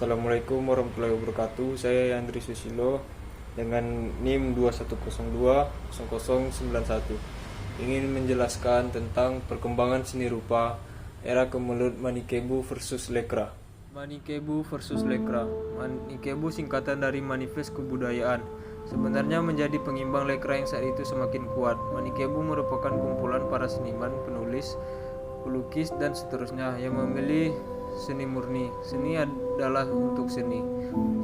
Assalamualaikum warahmatullahi wabarakatuh. Saya Yandri Susilo dengan NIM 21020091 ingin menjelaskan tentang perkembangan seni rupa era kemelut Manikebu versus Lekra. Manikebu versus Lekra. Manikebu singkatan dari Manifest Kebudayaan. Sebenarnya menjadi pengimbang Lekra yang saat itu semakin kuat. Manikebu merupakan kumpulan para seniman, penulis, pelukis, dan seterusnya yang memilih seni murni. Seni adalah untuk seni,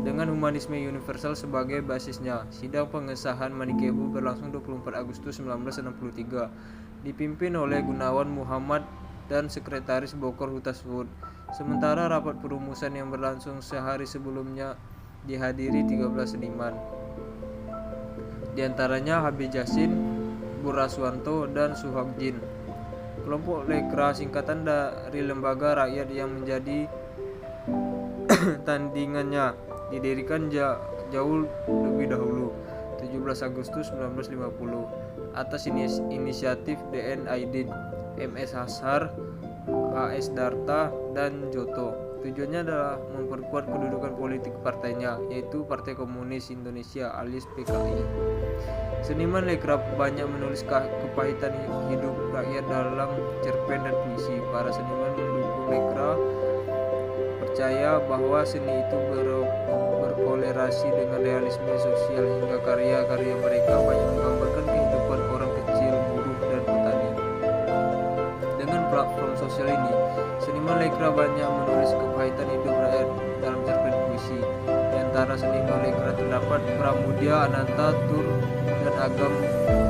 dengan humanisme universal sebagai basisnya. Sidang pengesahan Manikebu berlangsung 24 Agustus 1963, dipimpin oleh Gunawan Muhammad dan Sekretaris Bokor Hutaswood. Sementara rapat perumusan yang berlangsung sehari sebelumnya dihadiri 13 seniman, di antaranya Habib Jasin, Buraswanto, dan Suhakjin. Kelompok Lekra singkatan dari lembaga rakyat yang menjadi tandingannya didirikan jauh lebih dahulu, 17 Agustus 1950, atas inisiatif DN Aidin, MS Hashar, AS Darta, dan Joto. Tujuannya adalah memperkuat kedudukan politik partainya, yaitu Partai Komunis Indonesia alias PKI. Seniman Lekra banyak menulis kepahitan hidup rakyat dalam cerpen dan puisi. Para seniman mendukung Lekra percaya bahwa seni itu berkolerasi dengan realisme sosial, hingga karya-karya mereka banyak menggambarkan kehidupan orang kecil, buruh, dan petani. Dengan platform sosial ini, seniman Lekra banyak menulis kepahitan hidup rakyat dalam cerpen puisi. Di antara seniman Lekra terdapat Pramudia Ananta Tur dan Agam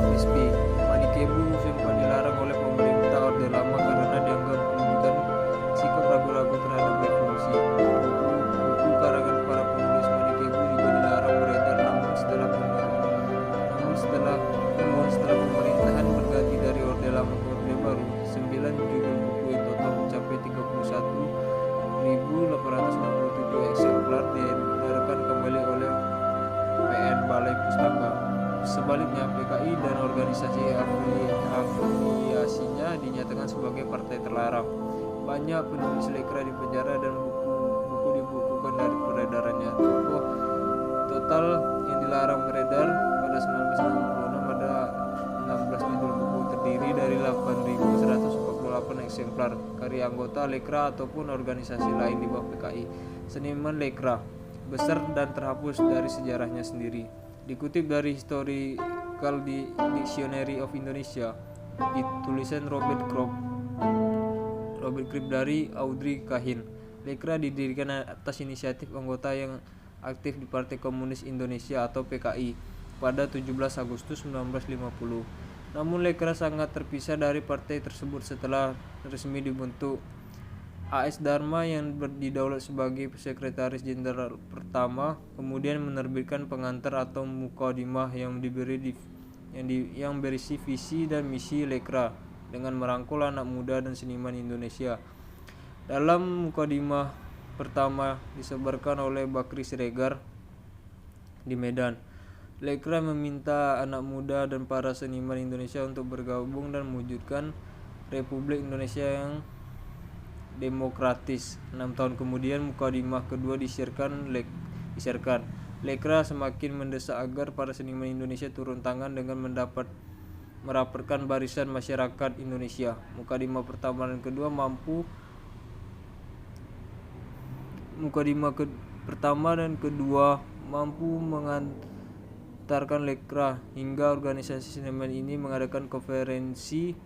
Nispi. Manikebu sempat dilarang oleh pemerintah Orde Lama karena dianggap menunjukkan sikap ragu-ragu terhadap revolusi. Buku karangan para penulis Manikebu juga dilarang beredar, namun setelah pemerintahan berganti dari Orde Lama ke Orde Baru, 9 judul buku yang total mencapai 31.867 eksemplar diedarkan kembali oleh PN Balai Pustaka. Sebaliknya, PKI dan organisasi afiliasinya dinyatakan sebagai partai terlarang. Banyak penulis Lekra dipenjara dan buku dibukukan dari peredarannya. Total yang dilarang beredar pada 1996 ada 16 judul buku, terdiri dari 8.148 eksemplar karya anggota Lekra ataupun organisasi lain di bawah PKI. Seniman Lekra besar dan terhapus dari sejarahnya sendiri. Dikutip dari Historical Dictionary of Indonesia, di tulisan Robert Cribb dari Audrey Kahin, Lekra didirikan atas inisiatif anggota yang aktif di Partai Komunis Indonesia atau PKI pada 17 Agustus 1950. Namun Lekra sangat terpisah dari partai tersebut setelah resmi dibentuk. AS Dharma yang berdaulat sebagai sekretaris jenderal pertama kemudian menerbitkan pengantar atau mukadimah yang berisi visi dan misi Lekra dengan merangkul anak muda dan seniman Indonesia. Dalam mukadimah pertama disebarkan oleh Bakri Siregar di Medan, Lekra meminta anak muda dan para seniman Indonesia untuk bergabung dan mewujudkan Republik Indonesia yang demokratis. 6 tahun kemudian mukadimah kedua disiarkan. Lekra semakin mendesak agar para seniman Indonesia turun tangan dengan merapatkan barisan masyarakat Indonesia. Mukadimah pertama dan kedua mampu mengantarkan Lekra hingga organisasi seniman ini mengadakan konferensi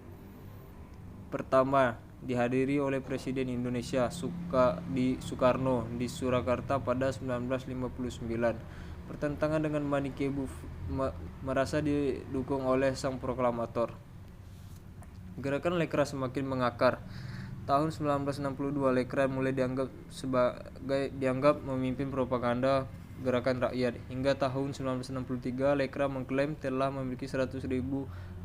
pertama dihadiri oleh Presiden Indonesia Soekarno di Surakarta pada 1959. Pertentangan dengan Manikebu merasa didukung oleh sang proklamator. Gerakan Lekra semakin mengakar. Tahun 1962 Lekra mulai dianggap memimpin propaganda gerakan rakyat. Hingga tahun 1963 Lekra mengklaim telah memiliki 100.000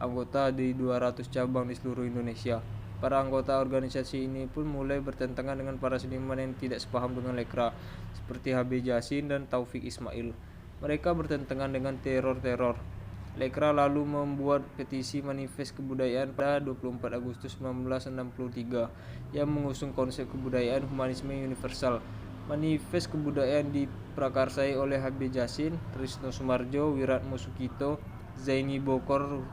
anggota di 200 cabang di seluruh Indonesia. Para anggota organisasi ini pun mulai bertentangan dengan para seniman yang tidak sepaham dengan Lekra, seperti Habib Jasin dan Taufik Ismail. Mereka bertentangan dengan teror-teror. Lekra lalu membuat petisi Manifest Kebudayaan pada 24 Agustus 1963 yang mengusung konsep kebudayaan humanisme universal. Manifest kebudayaan diprakarsai oleh Habib Jasin, Trisno Sumarjo, Wiratmo Sukito, Zaini Bokor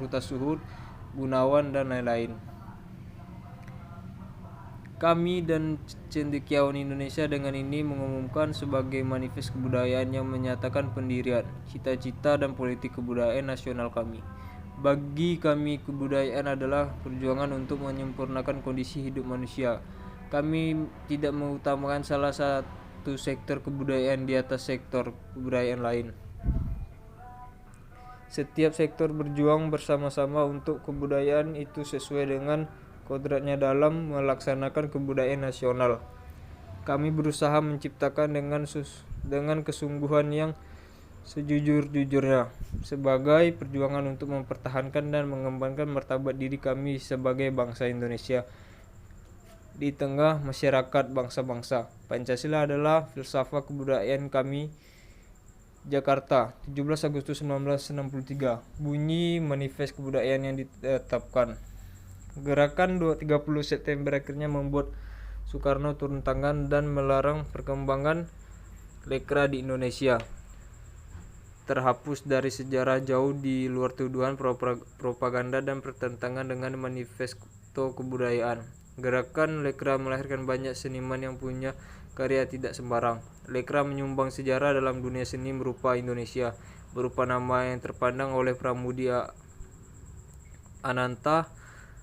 Hutasuhud, Gunawan, dan lain-lain. Kami dan Cendekiawan Indonesia dengan ini mengumumkan sebagai manifest kebudayaan yang menyatakan pendirian, cita-cita, dan politik kebudayaan nasional kami. Bagi kami, kebudayaan adalah perjuangan untuk menyempurnakan kondisi hidup manusia. Kami tidak mengutamakan salah satu sektor kebudayaan di atas sektor kebudayaan lain. Setiap sektor berjuang bersama-sama untuk kebudayaan itu sesuai dengan kodratnya dalam melaksanakan kebudayaan nasional. Kami berusaha menciptakan dengan kesungguhan yang sejujur-jujurnya sebagai perjuangan untuk mempertahankan dan mengembangkan martabat diri kami sebagai bangsa Indonesia di tengah masyarakat bangsa-bangsa. Pancasila adalah filsafat kebudayaan kami. Jakarta, 17 Agustus 1963. Bunyi manifest kebudayaan yang ditetapkan. Gerakan 30 September akhirnya membuat Soekarno turun tangan dan melarang perkembangan lekra di Indonesia. Terhapus dari sejarah jauh di luar tuduhan propaganda dan pertentangan dengan manifesto kebudayaan. Gerakan lekra melahirkan banyak seniman yang punya karya tidak sembarang. Lekra menyumbang sejarah dalam dunia seni berupa Indonesia, berupa nama yang terpandang oleh Pramudia Ananta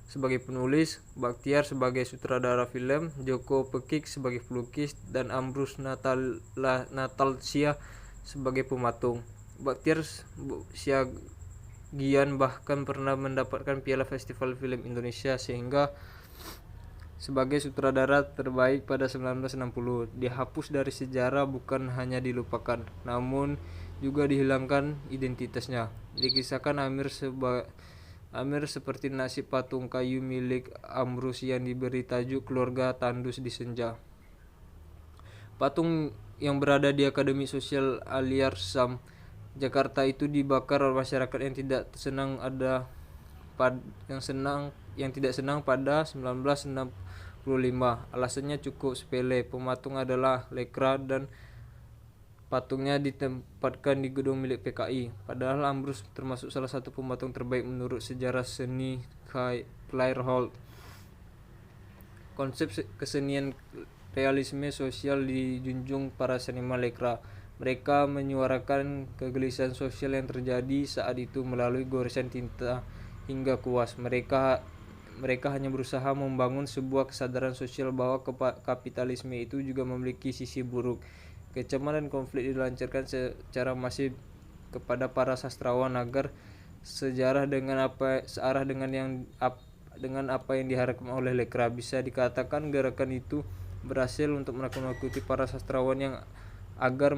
sebagai penulis, Baktiar sebagai sutradara film, Joko Pekik sebagai pelukis, dan Ambrus Natalsia sebagai pematung. Baktiar Siagian bahkan pernah mendapatkan piala Festival Film Indonesia sehingga sebagai sutradara terbaik pada 1960. Dihapus dari sejarah bukan hanya dilupakan, namun juga dihilangkan identitasnya. Dikisahkan Amir seperti nasib patung kayu milik Amrus yang diberi tajuk Keluarga Tandus di Senja. Patung yang berada di Akademi Sosial Aliar Sam, Jakarta itu dibakar oleh masyarakat yang tidak senang pada 1965. Alasannya cukup sepele, pematung adalah lekra dan patungnya ditempatkan di gedung milik PKI. Padahal Ambrus termasuk salah satu pematung terbaik menurut sejarah seni Clairvaux. Konsep kesenian realisme sosial dijunjung para seniman lekra. Mereka menyuarakan kegelisahan sosial yang terjadi saat itu melalui goresan tinta hingga kuas. Mereka hanya berusaha membangun sebuah kesadaran sosial bahwa kapitalisme itu juga memiliki sisi buruk. Kecaman dan konflik dilancarkan secara masif kepada para sastrawan agar searah dengan apa yang diharapkan oleh lekra. Bisa dikatakan gerakan itu berhasil untuk menakut-nakuti para sastrawan yang agar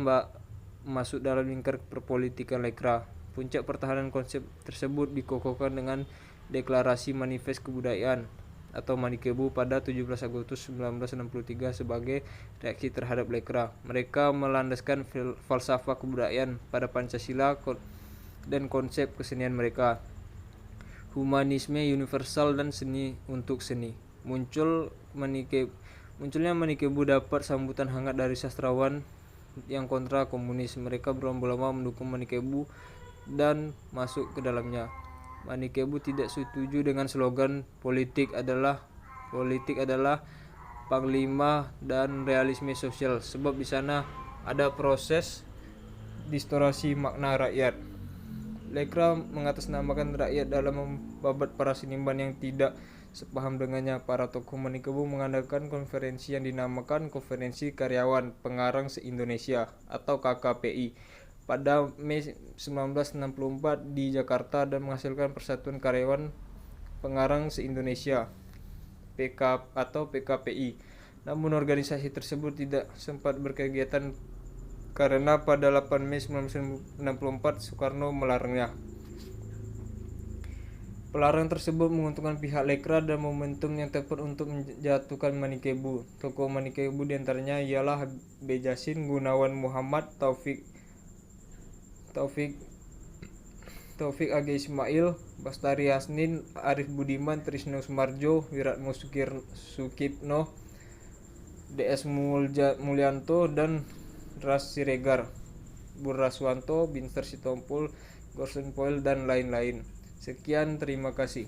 masuk dalam lingkar perpolitikan lekra. Puncak pertahanan konsep tersebut dikokohkan dengan Deklarasi Manifest Kebudayaan atau Manikebu pada 17 Agustus 1963 sebagai reaksi terhadap lekra. Mereka melandaskan falsafah kebudayaan pada Pancasila dan konsep kesenian mereka, humanisme universal dan seni untuk seni. Munculnya Manikebu dapat sambutan hangat dari sastrawan yang kontra komunis. Mereka berlomba-lomba mendukung Manikebu dan masuk ke dalamnya. Manikebu tidak setuju dengan slogan politik adalah panglima dan realisme sosial, sebab di sana ada proses distorsi makna rakyat. Lekra mengatasnamakan rakyat dalam membabat para seniman yang tidak sepaham dengannya. Para tokoh Manikebu mengadakan konferensi yang dinamakan Konferensi Karyawan Pengarang se-Indonesia atau KKPI pada Mei 1964 di Jakarta dan menghasilkan Persatuan Karyawan Pengarang se-Indonesia atau PKPI. Namun organisasi tersebut tidak sempat berkegiatan karena pada 8 Mei 1964 Soekarno melarangnya. Pelarangan tersebut menguntungkan pihak lekra dan momentum yang tepat untuk menjatuhkan Manikebu. Tokoh Manikebu diantaranya ialah Habib Jasin, Gunawan Muhammad, Taufik Age Ismail, Bastari Yasnin, Arif Budiman, Trisno Sumarjo, Wiratmo Sukitno, DS Mulyanto dan Ras Siregar, Burraswanto, Binster Sitompul, Gorson Poil dan lain-lain. Sekian, terima kasih.